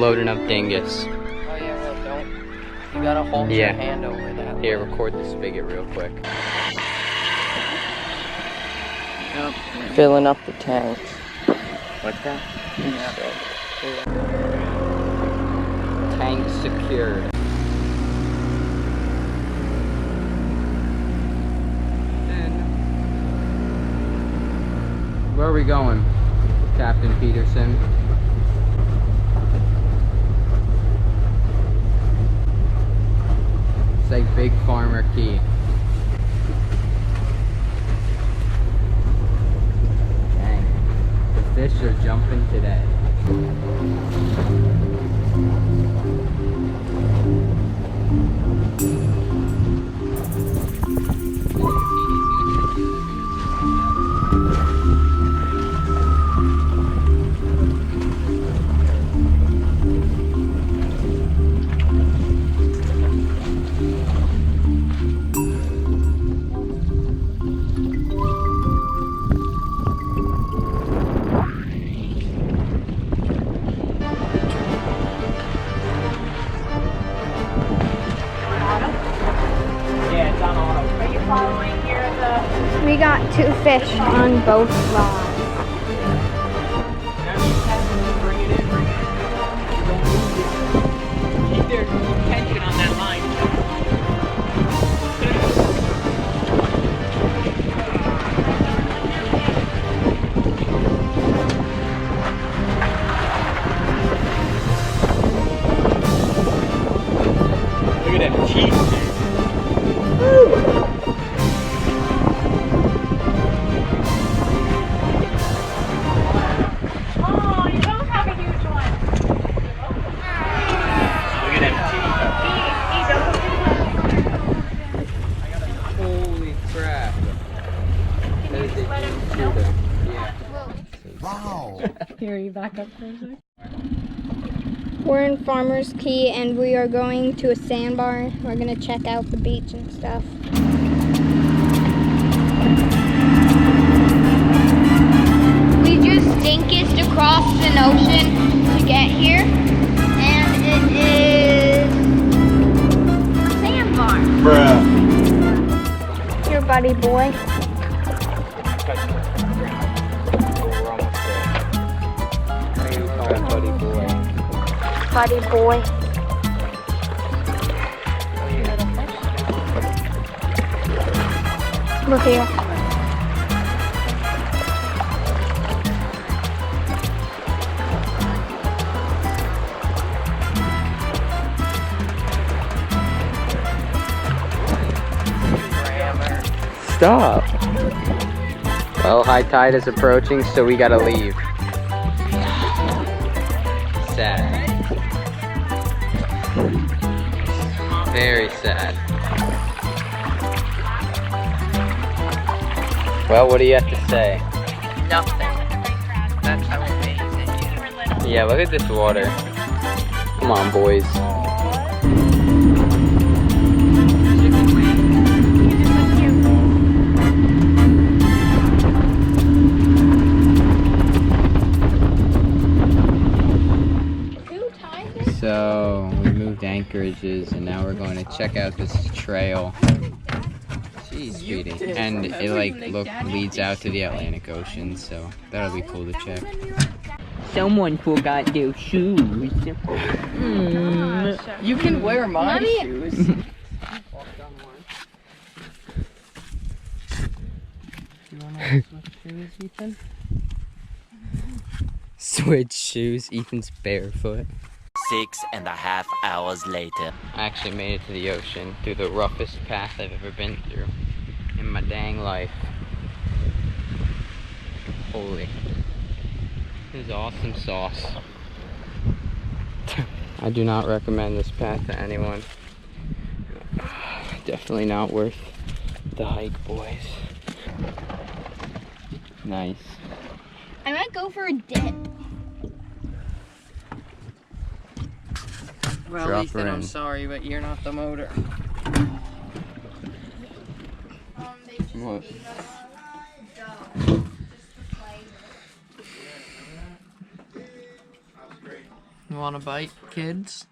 loading up dingus. Oh yeah, well don't. You gotta hold your hand over that. Here, record the spigot real quick. Yep. Filling up the tanks. What's that? Yeah. Tank secured. Where are we going, Captain Peterson? It's like Big Farmer Key. Dang, the fish are jumping today. We got 2 fish on both rods. Keep tension on that line. Look at them teeth. Woo! Holy crap. That is a huge shooter. Yeah. Wow. Here, you back up for a sec? We're in Farmer's Key and we are going to a sandbar. We're gonna check out the beach and stuff. We just dinkest across an ocean to get here, and it is a sandbar. Bruh. Your buddy boy. We're almost there. What do you call it, buddy boy? Buddy boy. Look here. Stop. Well, high tide is approaching, so we gotta leave. Sad. Very sad. Well, what do you have to say? Nothing. That's how amazing. Yeah, look at this water. Come on, boys. So we moved anchorages and now we're going to check out this trail. Jeez, sweetie. And it leads out to the Atlantic Ocean, so that'll be cool to check. Someone forgot their shoes. You can wear my shoes. You wanna switch shoes, Ethan? Switch shoes, Ethan's barefoot. 6.5 hours later. I actually made it to the ocean through the roughest path I've ever been through in my dang life. Holy. This is awesome sauce. I do not recommend this path to anyone. Definitely not worth the hike, boys. Nice. I might go for a dip. Well, Drop Ethan, her I'm in. sorry, but you're not the motor. What? You want a bite, kids?